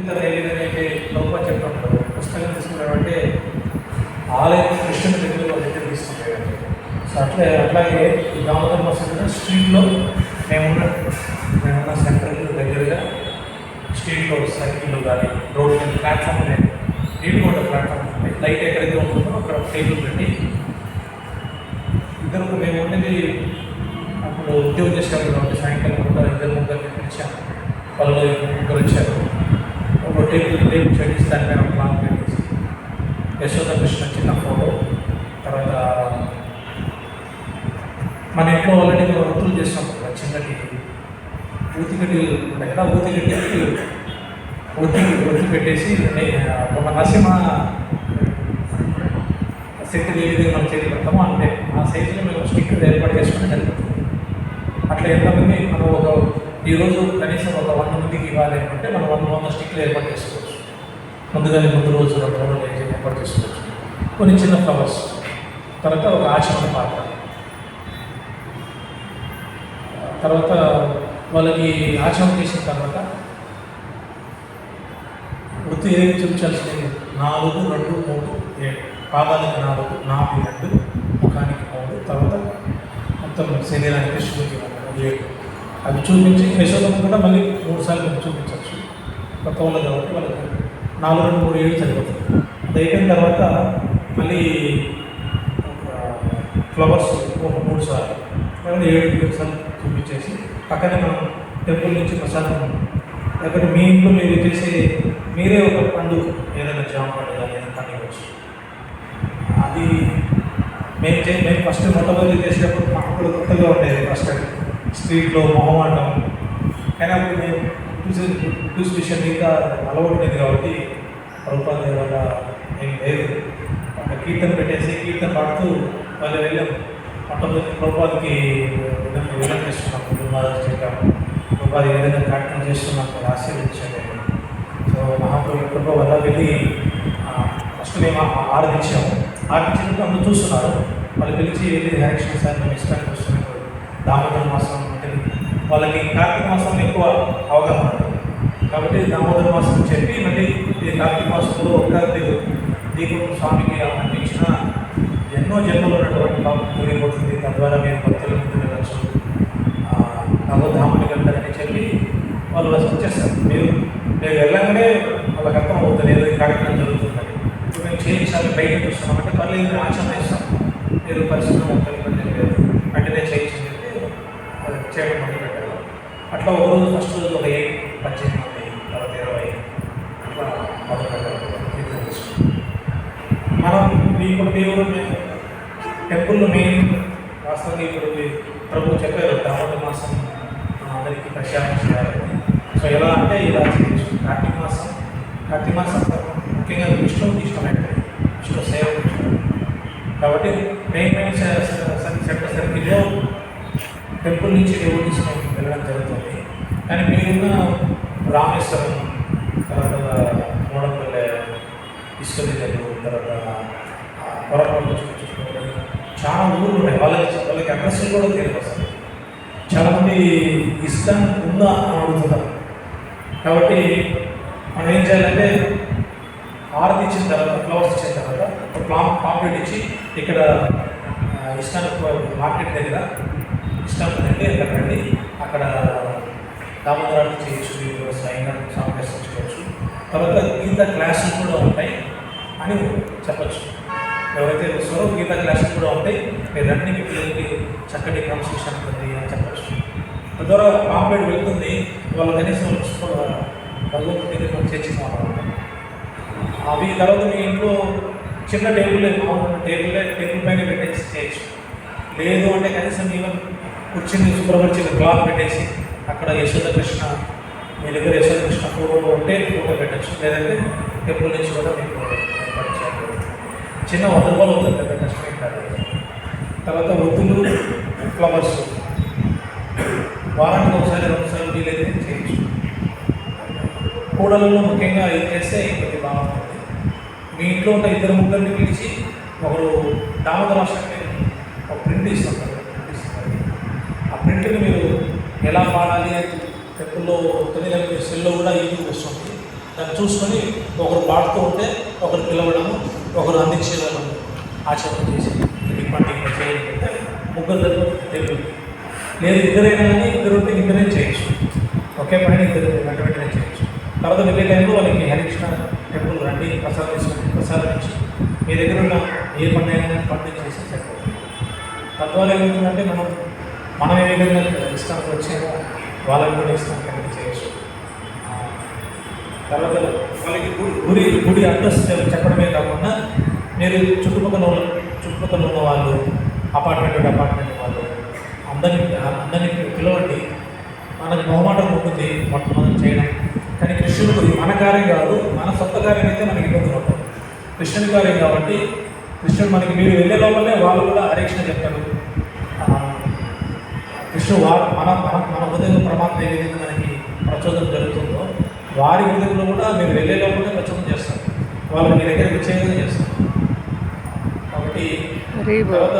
ఏదైతే లోపల చెప్తుంటారు పుస్తకం తీసుకున్నామంటే ఆలయం కృష్ణుని దగ్గర తీసుకుంటారు. సో అట్లాగే ఈ దామోదర మసీదు స్ట్రీట్లో మేమున్న సెంటర్కి దగ్గరగా స్ట్రీట్లో సర్కిల్లో కానీ రోడ్ మీద ప్లాట్ఫామ్ లేదు, నీట్గా ఉంటుంది ప్లాట్ఫామ్ ఉంటుంది. లైట్ ఎక్కడైతే ఉంటుందో అక్కడ టేబుల్ పెట్టి ఇద్దరు మేము ఉండేది అప్పుడు ఉద్యోగం చేసేవాళ్ళు కాబట్టి సాయంకాలం కూడా ఇద్దరు ముగ్గురిని పిలిచాము. వాళ్ళు ముగ్గురు వచ్చారు. ఒక టేబుల్ చెడిసి దాని మీద ప్లాన్ పెట్టేసి యశోద కృష్ణ చిన్న ఫోటో, తర్వాత మన ఇంట్లో ఆల్రెడీ మనం వృత్తులు చేస్తాం కదా, చిన్నటి ఊతిగడ్డి ఉంటాయి కదా, ఊతిగడ్డి ఒత్తి పెట్టేసి ఒక నరసింహ శక్తి ఏ విధంగా మనం చేతి పెడతామో అంటే ఆ సైజులో మేము స్టిక్కర్ ఏర్పాటు చేసుకుని జరుగుతుంది. అట్లా ఎంతమంది మనం ఈరోజు కనీసం ఒక 100 మందికి ఇవ్వాలి అంటే మనం 100 స్టిక్కర్లు ఏర్పాటు చేసుకోవచ్చు. ముందు రోజు 2 రోజులు ఏర్పాటు చేసుకోవచ్చు. కొన్ని చిన్న ఫ్లవర్స్, తర్వాత ఒక ఆచరణ పాత్ర, తర్వాత వాళ్ళకి ఆచరణ చేసిన తర్వాత వృత్తి ఏదైతే చూపించాల్సింది 4, 2, 3, 7 పాదాలకు 4, నాభి 2, ముఖానికి 3, తర్వాత మొత్తం శరీరానికి శృతికి 7 అవి చూపించి యశోదం కూడా మళ్ళీ 3 సార్లు మేము చూపించవచ్చు. కొత్త వాళ్ళు కాబట్టి వాళ్ళకి 4, 2, 3, 7 సరిపోతుంది. అది అయిపోయిన తర్వాత మళ్ళీ ఫ్లవర్స్ 3 సార్లు 7 సార్లు చూపించేసి పక్కనే మనం టెంపుల్ నుంచి ప్రసాదం లేకపోతే మీ ఇంట్లో మీరు చేసే మీరే ఒక పండు ఏదైనా జామ పండు కానీ ఏదైనా పండుగవచ్చు. అది మేము ఫస్ట్ మొట్టమొదటి చేసేటప్పుడు అప్పుడు కొత్తగా ఉండేది. ఫస్ట్ స్ట్రీట్లో మొహమాటం, కానీ అప్పుడు మేము టూస్ విషయం ఇంకా అలవాటు ఉండేది కాబట్టి రూపాయల వల్ల ఏం లేదు. ఒక కీర్తన పెట్టేసి కీర్తన పాడుతూ వాళ్ళు వెళ్ళాం. మొట్టమొదటి రూపాయలకి విధంగా చేస్తున్నాం, కుటుంబాలు చెప్పాము. రూపాయలు ఏదైనా కార్యక్రమం చేస్తున్నాం, ఆశీర్వదించాము. సో మహాప్రభు కృప వల్ల వెళ్ళి ఫస్ట్ మేము ఆరాధించాము. ఆరాధించినప్పుడు అందరూ చూస్తున్నారు. వాళ్ళు పిలిచి వెళ్ళి హరికృష్ణ సార్ మేము ఇష్టానికి వస్తున్నారు, దామోదర మాసం అంటే వాళ్ళకి కార్తీక మాసం ఎక్కువ అవగాహన ఉంటుంది కాబట్టి దామోదర మాసం చెప్పి మళ్ళీ ఇది కార్తీక మాసంలో ఒక దీపం స్వామికి అందించిన ఎన్నో జన్మలు ఉన్నటువంటి పాపం కూలిపోతుంది. తద్వారా మేము భక్తుల ముందు వెళ్ళచ్చు, నవధాముని వెళ్తారని చెప్పి వాళ్ళు వచ్చేస్తారు. మేము వెళ్ళగానే వాళ్ళకి అర్థం అవుతుంది ఏదో కార్యక్రమం జరుగుతుందని. ఇప్పుడు మేము చేయించాలి బయట చూస్తున్నామంటే మళ్ళీ ఆచరణ ఇస్తాం. మీరు పరిశ్రమ లేదు వెంటనే చేయించని చెప్పి చేయడం మొదలుపెట్టారు. అట్లా ఒకరోజు ఫస్ట్ రోజు ఒక 18 మంది, తర్వాత 20 అట్లా మొదలుపెట్టారు. మనం ఇప్పుడు దేవుడు టెంపుల్లో మెయిన్ వాస్తవంగా ఇప్పుడు ప్రభు చెప్పారు దామోదర మాసం అందరికీ ప్రచారం చేయాలని. సో ఎలా అంటే ఇలా చేయొచ్చు. కార్తీక మాసం ముఖ్యంగా విష్ణువుకి ఇష్టమైనది, విష్ణు సేవ కాబట్టి మెయిన్ సెంటర్ సర్కిల్లో టెంపుల్ నుంచి దేవుడు తీసుకొని వెళ్ళడం జరుగుతుంది. కానీ మీరున్న రామేశ్వరం, తర్వాత మోడంపల్లె ఇసుకదిద్దరు, తర్వాత పొరపాటు చూపించుకోవడం చాలా ఊళ్ళు ఉన్నాయి. వాళ్ళకి అడ్రస్లు కూడా తెలియదు. అసలు చాలామంది ఇష్టం ఉందా అని అడుగుతున్నారు. కాబట్టి మనం ఏం చేయాలంటే హారతి ఇచ్చిన తర్వాత, ఫ్లవర్స్ ఇచ్చిన తర్వాత ఒక పాంప్లెట్ ఇచ్చి ఇక్కడ ఇష్టానికి మార్కెట్ దగ్గర ఇష్టం ఉందంటే అక్కడ రండి, అక్కడ దామోదరాన్ని చేయొచ్చు, మీరు స్వయంగా సందర్శించుకోవచ్చు. తర్వాత గీత క్లాసులు కూడా ఉంటాయి అని చెప్పచ్చు. ఎవరైతే వస్తారో గీత క్లాసులు కూడా ఉంటాయి, మీరు రండి, మీ పిల్లలకి చక్కటి క్రమశిక్షణ ఉంటుంది అని చెప్పచ్చు. తద్వారా పాంప్లెట్ వెళ్తుంది, వాళ్ళ కనీసం భగవంతుడి దగ్గర మనం చేర్చుకోవాలి. అవి తర్వాత మీ ఇంట్లో చిన్న టేబుల్ టేబుల్ పైన పెట్టేసి చేయొచ్చు. లేదు అంటే కనీసం ఈవెన్ కూర్చుని శుభ్రపరిచిన క్లాత్ పెట్టేసి అక్కడ యశోద కృష్ణ, మీ దగ్గర యశోద కృష్ణ ఫోటో ఉంటే ఫోటో పెట్టచ్చు. లేదంటే టెంపుల్ నుంచి కూడా మీకు ఏర్పాటు చేయాలి. చిన్న 100 రూపాయలు అవుతుంది, పెద్ద కష్టమే కాదు. తర్వాత ఒత్తులు, ఫ్లవర్స్ వారానికి ఒకసారి 2 సార్లు వీలైతే చేయొచ్చు. కూడలలో ముఖ్యంగా ఇది చేస్తే కొద్ది బాగుంటుంది. మీ ఇంట్లో ఉన్న 2 ముగ్గురిని పిలిచి ఒకరు దామోదర మాసానికి ఒక ప్రింట్ ఇస్తున్నారు. ఆ ప్రింట్ని మీరు ఎలా పాడాలి అని టెంపుల్లో 9 సెల్లో కూడా యూట్యూబ్ వస్తుంది. దాన్ని చూసుకొని ఒకరు పాడుతూ ఉంటే ఒకరు పిలవడము, ఒకరు అందించేయడం ఆచరణ చేసి ఇది పండుగ చేయాలంటే ముగ్గురు తెలుగు లేదు, ఇద్దరైనా కానీ ఇద్దరు ఉంటే ఇద్దరే చేయొచ్చు, ఒకే పైన ఇద్దరు వెంట వెంటనే చేయొచ్చు. తర్వాత వెళ్ళే టైంలో వాళ్ళకి హరికృష్ణ టెంపుల్ రండి, ప్రసాదం తీసుకొని ప్రసాదం ఇచ్చి మీ దగ్గర ఉన్న ఏ పండుగ పండుగ చేసి సరిపోతుంది. తద్వారా ఏమవుతుందంటే మనం ఏ విధంగా ఇష్టానికి వచ్చామో వాళ్ళకి కూడా ఇష్టానికి అనేది చేయొచ్చు. తర్వాత వాళ్ళకి గుడి అడ్రస్ చెప్పడమే కాకుండా మీరు చుట్టుపక్కల ఉన్న వాళ్ళు అపార్ట్మెంట్ వాళ్ళు అందరినీ పిలవండి. మనకు మొహమాటం ఉంటుంది మొట్టమొదటి చేయడం, కానీ కృష్ణుడు మన కార్యం కాదు, మన సొంత కార్యం అయితే మనకి ఇబ్బందులు ఉంటుంది. కృష్ణుడి కార్యం కాబట్టి కృష్ణుడు మనకి మీరు వెళ్ళే లోపలనే వాళ్ళు కూడా హరికృష్ణ చెప్తారు. కృష్ణుడు మన హృదయంలో పరమాత్మ ఏ విధంగా మనకి ప్రచోదనం జరుగుతుందో వారి హృదయంలో కూడా మీరు వెళ్ళే లోపలనే ప్రచోదనం చేస్తారు, వాళ్ళు మీ దగ్గరికి వచ్చే విధంగా చేస్తారు. కాబట్టి తర్వాత